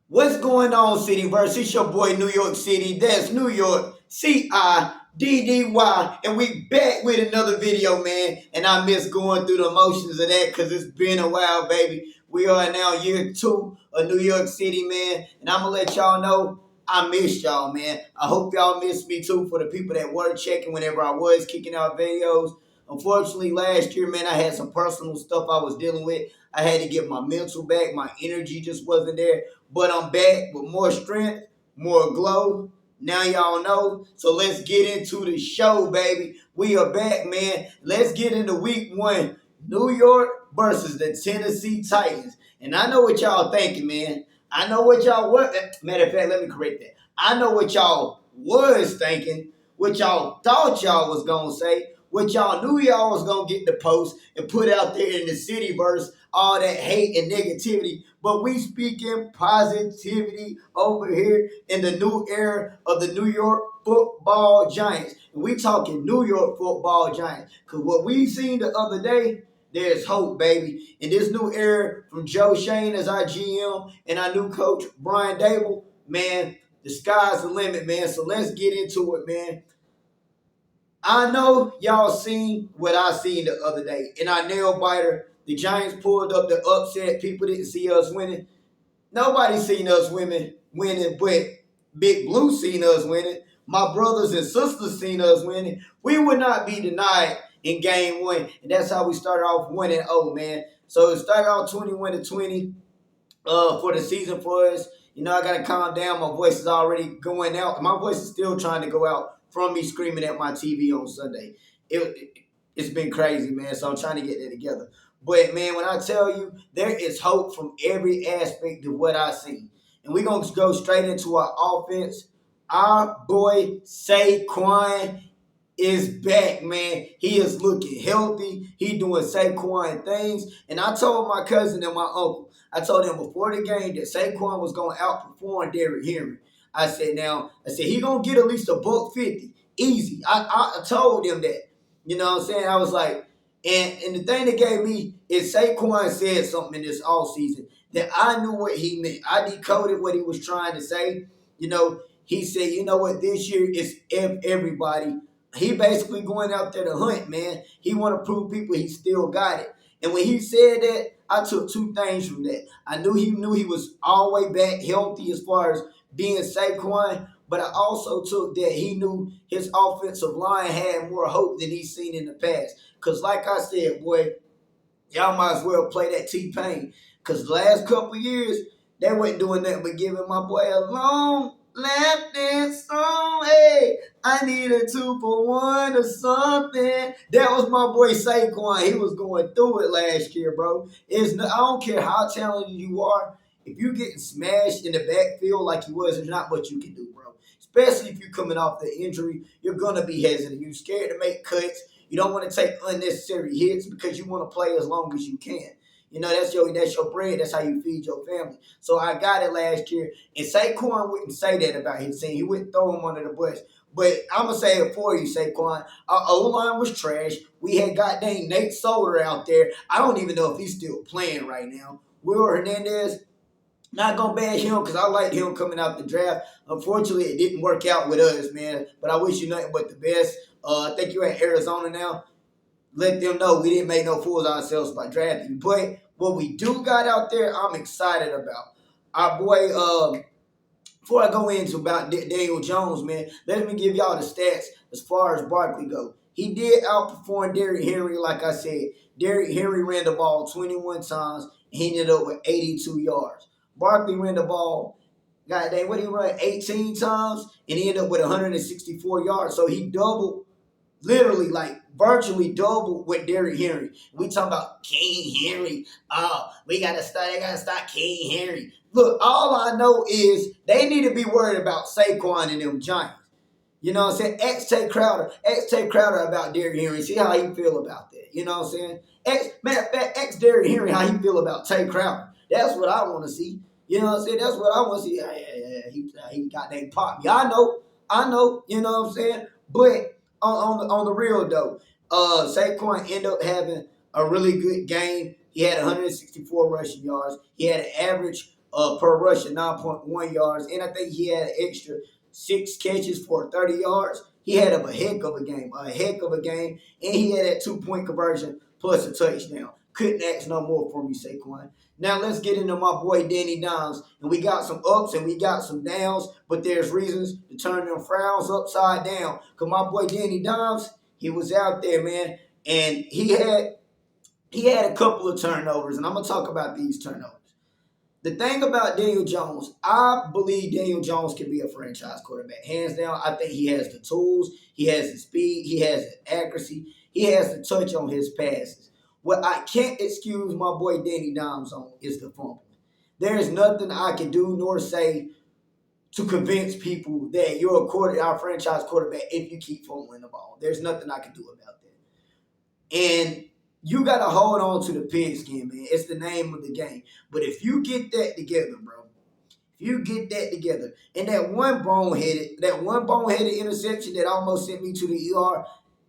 What's going on, Cityverse? It's your boy New York City. That's New York Ciddy, and we back with another video, man. And I miss going through the motions of that because it's been a while, baby. We are now year 2 of New York City, man. And I'm gonna let y'all know I miss y'all, man. I hope y'all miss me too. For the people that were checking whenever I was kicking out videos. Unfortunately, last year, man, I had some personal stuff I was dealing with. I had to get my mental back. My energy just wasn't there. But I'm back with more strength, more glow. Now y'all know. So let's get into the show, baby. We are back, man. Let's get into week 1. New York versus the Tennessee Titans. And I know what y'all thinking, man. I know what y'all were. Matter of fact, let me correct that. I know what y'all was thinking, what y'all thought y'all was gonna say, what y'all knew y'all was gonna get the post and put out there in the cityverse, all that hate and negativity. But we speaking positivity over here in the new era of the New York Football Giants. And we talking New York Football Giants. Because what we seen the other day, there's hope, baby. In this new era from Joe Shane as our GM and our new coach, Brian Dable, man, the sky's the limit, man. So let's get into it, man. I know y'all seen what I seen the other day in our nail biter. The Giants pulled up the upset. People didn't see us winning. Nobody seen us winning, but Big Blue seen us winning. My brothers and sisters seen us winning. We would not be denied in game 1, and that's how we started off 1-0, man. So it started off 21-20 for the season for us. You know, I gotta calm down. My voice is already going out. My voice is still trying to go out from me screaming at my TV on Sunday. It's been crazy, man. So I'm trying to get that together. But man, when I tell you there is hope from every aspect of what I see, and we're gonna go straight into our offense. Our boy Saquon is back, man. He is looking healthy. He doing Saquon things. And I told my cousin and my uncle, I told them before the game that Saquon was going to outperform Derrick Henry. I said, he going to get at least a $150. Easy. I told them that. You know what I'm saying? I was like, and the thing that gave me is Saquon said something in this offseason that I knew what he meant. I decoded what he was trying to say. You know, he said, you know what, this year is everybody. He basically going out there to hunt, man. He want to prove people he still got it. And when he said that, I took 2 things from that. I knew he was all the way back healthy as far as being Saquon, but I also took that he knew his offensive line had more hope than he's seen in the past. Because like I said, boy, y'all might as well play that T-Pain. Because the last couple years, they wasn't doing nothing but giving my boy a long lap dance song. Hey, I need a 2-for-1 or something. That was my boy Saquon. He was going through it last year, bro. I don't care how talented you are. If you getting smashed in the backfield like he was, there's not much you can do, bro. Especially if you're coming off the injury, you're gonna be hesitant. You're scared to make cuts. You don't want to take unnecessary hits because you want to play as long as you can. You know, that's your bread. That's how you feed your family. So I got it last year. And Saquon wouldn't say that about his team. He wouldn't throw him under the bus. But I'm going to say it for you, Saquon. Our O-line was trash. We had goddamn Nate Solder out there. I don't even know if he's still playing right now. Will Hernandez, not gonna bash him because I liked him coming out the draft. Unfortunately, it didn't work out with us, man. But I wish you nothing but the best. I think you're at Arizona now. Let them know we didn't make no fools of ourselves by drafting you. But what we do got out there, I'm excited about. Our boy, before I go into about Daniel Jones, man, let me give y'all the stats as far as Barkley go. He did outperform Derrick Henry, like I said. Derrick Henry ran the ball 21 times, and he ended up with 82 yards. Barkley ran the ball, goddamn, what did he run, 18 times, and he ended up with 164 yards. So he doubled, literally, like virtually double with Derrick Henry. We talking about King Henry. Oh, they gotta start King Henry. Look, all I know is they need to be worried about Saquon and them Giants. You know what I'm saying? Ask Tay Crowder about Derrick Henry. See how he feel about that. You know what I'm saying? Matter of fact, ask Derrick Henry how he feel about Tay Crowder. That's what I want to see. You know what I'm saying? That's what I want to see. He got that pop. Yeah, I know. You know what I'm saying? But on the real though, Saquon ended up having a really good game. He had 164 rushing yards. He had an average per rush at 9.1 yards. And I think he had an extra 6 catches for 30 yards. He had a heck of a game, And he had that 2-point conversion plus a touchdown. Couldn't ask no more from you, Saquon. Now let's get into my boy Danny Dimes. And we got some ups and we got some downs, but there's reasons to turn them frowns upside down. Because my boy Danny Dimes, he was out there, man, and he had a couple of turnovers, and I'm going to talk about these turnovers. The thing about Daniel Jones, I believe Daniel Jones can be a franchise quarterback. Hands down, I think he has the tools, he has the speed, he has the accuracy, he has the touch on his passes. What I can't excuse my boy Danny Dimes on is the fumble. There is nothing I can do nor say to convince people that you're our franchise quarterback if you keep fumbling the ball. There's nothing I can do about that. And you got to hold on to the pigskin, man. It's the name of the game. But if you get that together, bro, and that one boneheaded interception that almost sent me to the ER,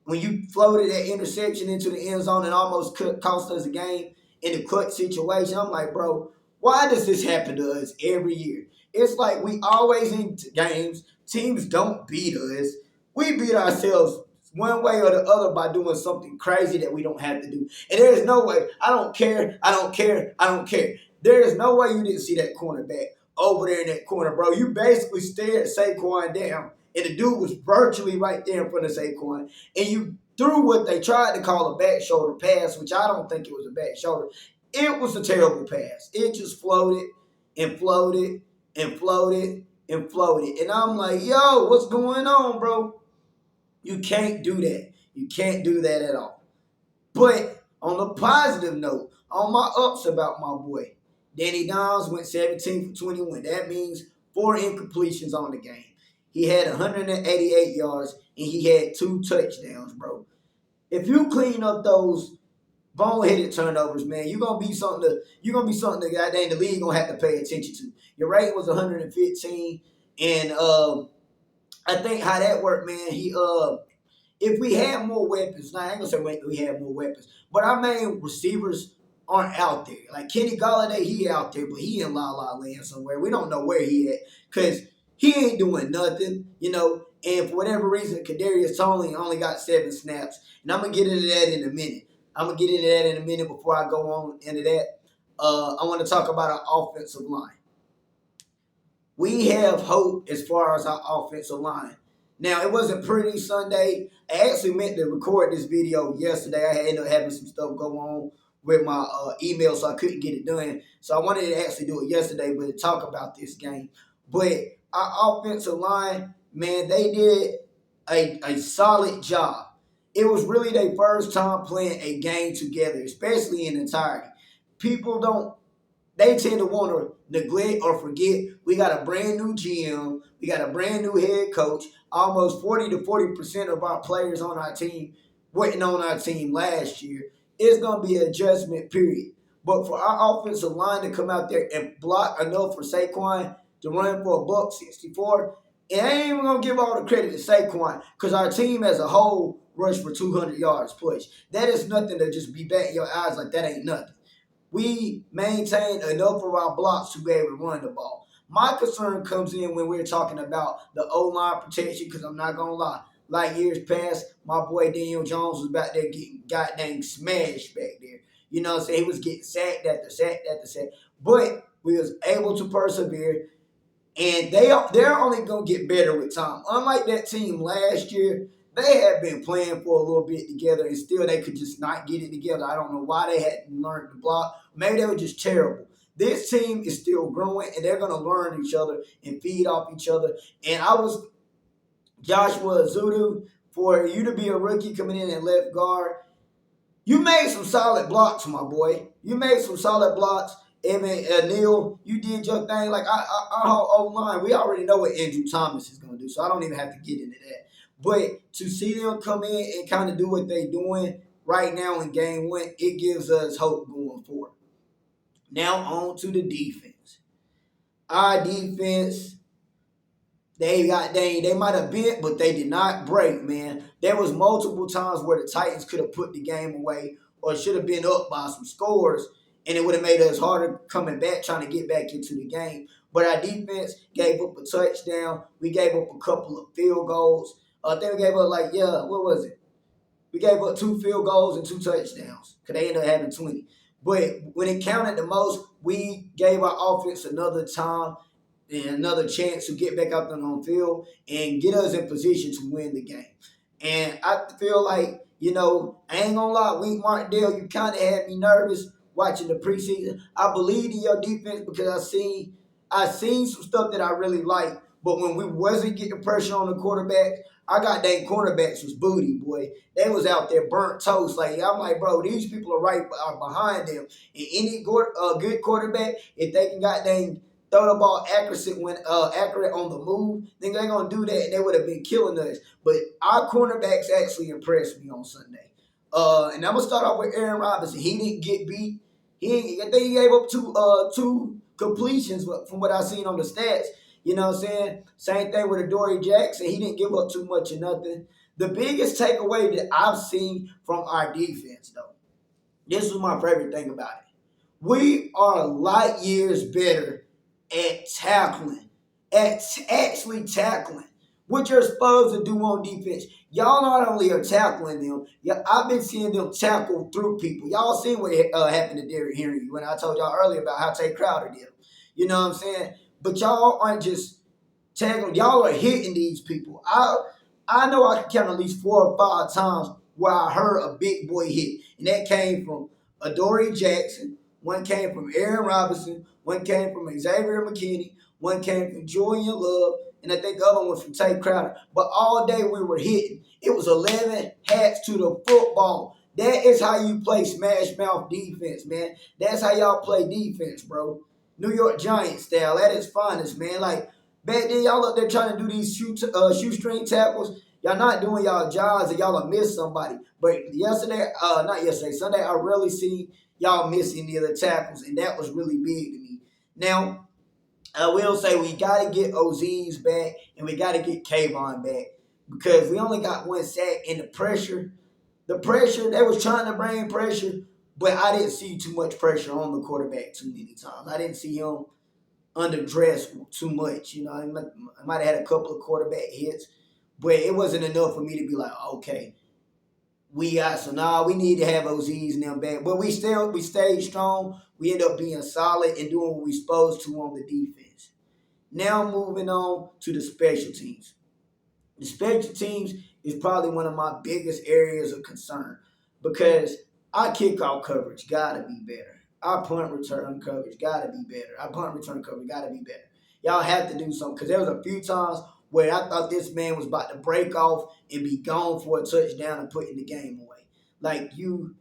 when you floated that interception into the end zone and almost cost us a game in a clutch situation, I'm like, bro, why does this happen to us every year? It's like we always in games, teams don't beat us. We beat ourselves one way or the other by doing something crazy that we don't have to do. And there is no way, I don't care. There is no way you didn't see that cornerback over there in that corner, bro. You basically stared Saquon down, and the dude was virtually right there in front of Saquon. And you threw what they tried to call a back shoulder pass, which I don't think it was a back shoulder. It was a terrible pass. It just floated and floated and floated and floated. And I'm like, yo, what's going on, bro? You can't do that. You can't do that at all. But on a positive note, on my ups about my boy, Danny Dimes went 17 for 21. That means 4 incompletions on the game. He had 188 yards and he had 2 touchdowns, bro. If you clean up those boneheaded turnovers, man, you're gonna be something that goddamn the league gonna have to pay attention to. Your rate was 115, and I think how that worked, man. If we had more weapons, now I ain't gonna say we had more weapons, but our main receivers aren't out there. Like Kenny Golladay, he out there, but he in La La Land somewhere. We don't know where he at because he ain't doing nothing, And for whatever reason, Kadarius Toney only got 7 snaps, and I'm gonna get into that in a minute. Before I go on into that, I want to talk about our offensive line. We have hope as far as our offensive line. Now, it wasn't pretty Sunday. I actually meant to record this video yesterday. I ended up having some stuff go on with my email, so I couldn't get it done. So I wanted to actually do it yesterday, but to talk about this game. But our offensive line, man, they did a solid job. It was really their first time playing a game together, especially in entirety. They tend to want to neglect or forget. We got a brand new GM. We got a brand new head coach. Almost 40 to 40% of our players on our team weren't on our team last year. It's going to be an adjustment period. But for our offensive line to come out there and block enough for Saquon to run for $164, and I ain't even going to give all the credit to Saquon because our team as a whole rushed for 200 yards push. That is nothing to just be batting your eyes like that ain't nothing. We maintained enough of our blocks to be able to run the ball. My concern comes in when we're talking about the O-line protection because I'm not going to lie. Like years past, my boy Daniel Jones was back there getting goddamn smashed back there. You know what I'm saying? He was getting sacked after sack. But we was able to persevere, and they're only going to get better with time. Unlike that team last year, they had been playing for a little bit together, and still they could just not get it together. I don't know why they hadn't learned to block. Maybe they were just terrible. This team is still growing, and they're going to learn each other and feed off each other. And I was Joshua Zudu, for you to be a rookie coming in at left guard, you made some solid blocks, my boy. You made some solid blocks. Neil, you did your thing. Like our whole O-line, we already know what Andrew Thomas is going to do, so I don't even have to get into that. But to see them come in and kind of do what they're doing right now in game 1, it gives us hope going forward. Now on to the defense. Our defense, they might have bent, but they did not break, man. There was multiple times where the Titans could have put the game away or should have been up by some scores, and it would have made us harder coming back, trying to get back into the game. But our defense gave up a touchdown. We gave up a couple of field goals. I think we gave up what was it? We gave up 2 field goals and 2 touchdowns because they ended up having 20. But when it counted the most, we gave our offense another time and another chance to get back out there on the field and get us in position to win the game. And I feel like, I ain't gonna lie, Wink Martindale, you kind of had me nervous watching the preseason. I believed in your defense because I seen some stuff that I really liked. But when we wasn't getting pressure on the quarterback, I got dang cornerbacks was booty, boy. They was out there burnt toast. Like I'm like, bro, these people are behind them. And any good quarterback, if they can got dang throw the ball accurate on the move, then they're gonna do that. And they would have been killing us. But our cornerbacks actually impressed me on Sunday. And I'm gonna start off with Aaron Robinson. He didn't get beat. I think he gave up two completions from what I seen on the stats. You know what I'm saying? Same thing with Adoree Jackson. He didn't give up too much or nothing. The biggest takeaway that I've seen from our defense, though, this was my favorite thing about it. We are light years better at tackling, at actually tackling. What you're supposed to do on defense. Y'all not only are tackling them, I've been seeing them tackle through people. Y'all seen what happened to Derrick Henry when I told y'all earlier about how Tay Crowder did him. You know what I'm saying? But y'all aren't just tackling. Y'all are hitting these people. I know I can count at least 4 or 5 times where I heard a big boy hit. And that came from Adoree Jackson. One came from Aaron Robinson. One came from Xavier McKinney. One came from Julian Love. And I think the other one was from Tay Crowder. But all day we were hitting. It was 11 hats to the football. That is how you play smash mouth defense, man. That's how y'all play defense, bro. New York Giants style at its finest, man. Like, back then, y'all up there trying to do these shoestring tackles. Y'all not doing y'all jobs and y'all will miss somebody. But Sunday, I really see y'all missing the other tackles, and that was really big to me. Now, I will say we got to get Ozies back, and we got to get Kayvon back because we only got 1 sack, and the pressure, they was trying to bring pressure, but I didn't see too much pressure on the quarterback too many times. I didn't see him underdressed too much. I might have had a couple of quarterback hits, but it wasn't enough for me to be like, okay, we need to have Ozies and them back. But we stayed strong. We ended up being solid and doing what we supposed to on the defense. Now moving on to the special teams. The special teams is probably one of my biggest areas of concern because our kickoff coverage gotta be better. Our punt return coverage gotta be better. Our punt return coverage gotta be better. Y'all have to do something because there was a few times where I thought this man was about to break off and be gone for a touchdown and putting the game away. Like you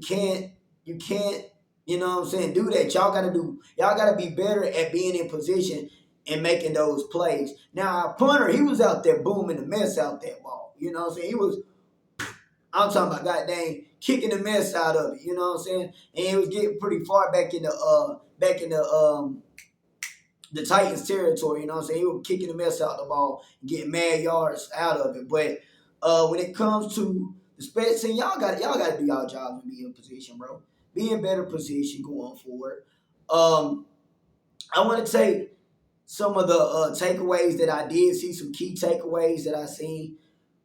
can't, you know what I'm saying, do that. Y'all gotta be better at being in position and making those plays. Now our punter, he was out there booming the mess out that ball. You know what I'm saying? I'm talking about goddamn kicking the mess out of it. You know what I'm saying? And he was getting pretty far back in the Titans territory. You know what I'm saying? He was kicking the mess out of the ball, getting mad yards out of it. But when it comes to the special team, y'all got to do y'all job and be in position, bro. Be in better position going forward. I want to take some of the takeaways that I did see, some key takeaways that I seen.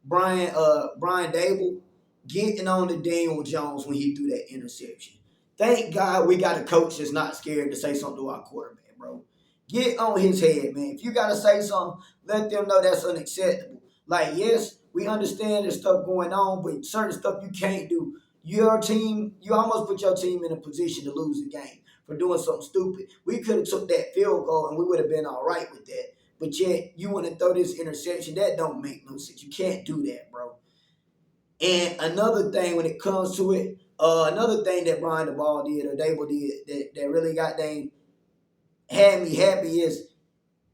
Brian Dable getting on to Daniel Jones when he threw that interception. Thank God we got a coach that's not scared to say something to our quarterback, bro. Get on his head, man. If you got to say something, let them know that's unacceptable. Like, yes, we understand there's stuff going on, but certain stuff you can't do. You almost put your team in a position to lose the game for doing something stupid. We could have took that field goal and we would have been all right with that. But yet, you want to throw this interception. That don't make no sense. You can't do that, bro. And another thing when it comes to it, another thing that Brian Dable did or Dable did that really had me happy is,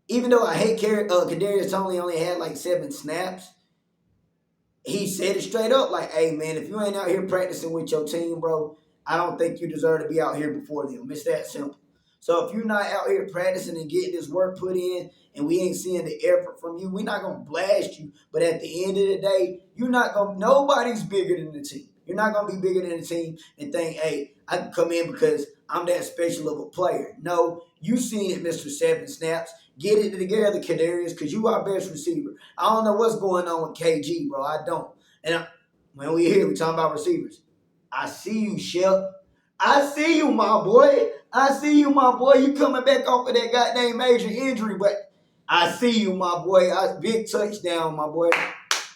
even though I hate Kadarius Toney only had like 7 snaps, he said it straight up like, hey, man, if you ain't out here practicing with your team, bro, I don't think you deserve to be out here before them. It's that simple. So if you're not out here practicing and getting this work put in and we ain't seeing the effort from you, we're not going to blast you. But at the end of the day, nobody's bigger than the team. You're not going to be bigger than the team and think, hey, I can come in because I'm that special of a player. No, you seen it, Mr. Seven Snaps. Get it together, Kadarius, because you our best receiver. I don't know what's going on with KG, bro. I don't. When we here, we talking about receivers. I see you, Shep. I see you, my boy. I see you, my boy. You coming back off of that goddamn major injury, but I see you, my boy. Big touchdown, my boy.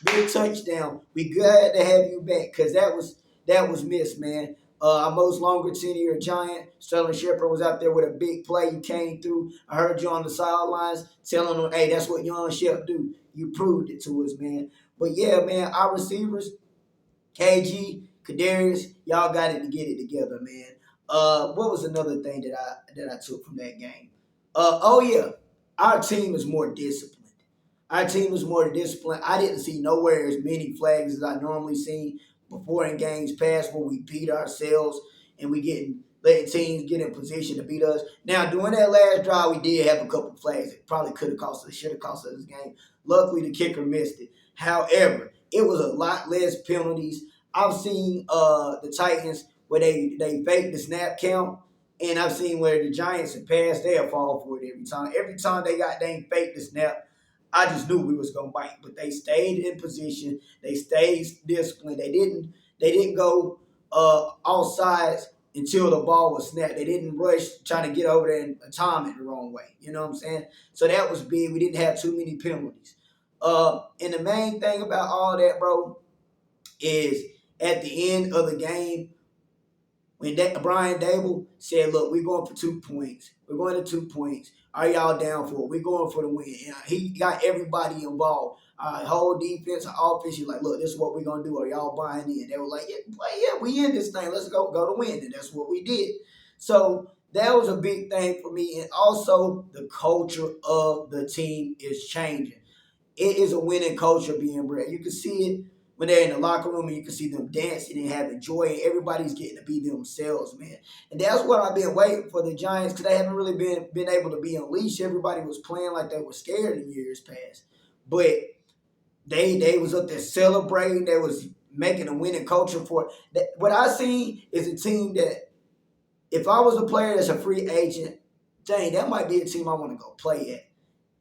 Big touchdown. We glad to have you back because that was missed, man. Our most longer tenure Giant, Sterling Shepard, was out there with a big play. You came through. I heard you on the sidelines telling them, hey, that's what young Shep do. You proved it to us, man. But yeah, man, our receivers, KG, Kadarius, y'all got it to get it together, man. What was another thing that I took from that game? Oh yeah, our team is more disciplined. Our team is more disciplined. I didn't see nowhere as many flags as I normally see before in games past where we beat ourselves and we letting teams get in position to beat us. Now, during that last drive, we did have a couple flags that probably could have cost us, should have cost us this game. Luckily, the kicker missed it. However, it was a lot less penalties. I've seen the Titans where they fake the snap count, and I've seen where the Giants have passed, they'll fall for it every time. Every time they fake the snap, I just knew we was gonna bite. But they stayed in position. They stayed disciplined. They didn't go all sides until the ball was snapped. They didn't rush trying to get over there and time it the wrong way. You know what I'm saying? So that was big. We didn't have too many penalties. And the main thing about all that, bro, is at the end of the game, when Brian Dable said, look, we're going for 2 points. We're going to 2 points. Are y'all down for it? We're going for the win. And he got everybody involved. Our whole defense, our offense, he's like, look, this is what we're going to do. Are y'all buying in? They were like, yeah, we in this thing. Let's go to win. And that's what we did. So that was a big thing for me. And also the culture of the team is changing. It is a winning culture being bred. You can see it when they're in the locker room and you can see them dancing and having joy. And everybody's getting to be themselves, man. And that's what I've been waiting for the Giants because they haven't really been able to be unleashed. Everybody was playing like they were scared in years past. But they was up there celebrating. They was making a winning culture for it. What I see is a team that if I was a player that's a free agent, dang, that might be a team I want to go play at.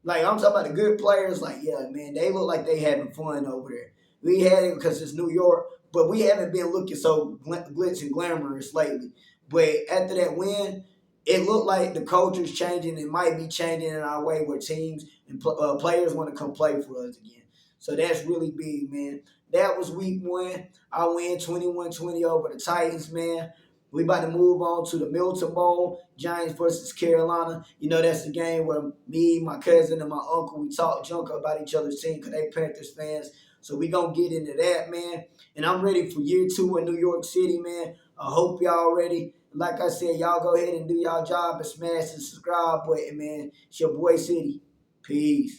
Like, I'm talking about the good players. Like, yeah, man, they look like they having fun over there. We had it because it's New York, but we haven't been looking so glitz and glamorous lately. But after that win, it looked like the culture's changing. It might be changing in our way where teams and players want to come play for us again. So that's really big, man. That was week one. I win 21-20 over the Titans, man. We about to move on to the Milton Bowl, Giants versus Carolina. You know, that's the game where me, my cousin, and my uncle, we talk junk about each other's team because they Panthers fans. So we going to get into that, man. And I'm ready for year 2 in New York City, man. I hope y'all ready. Like I said, y'all go ahead and do y'all job and smash the subscribe button, man. It's your boy Ciddy. Peace.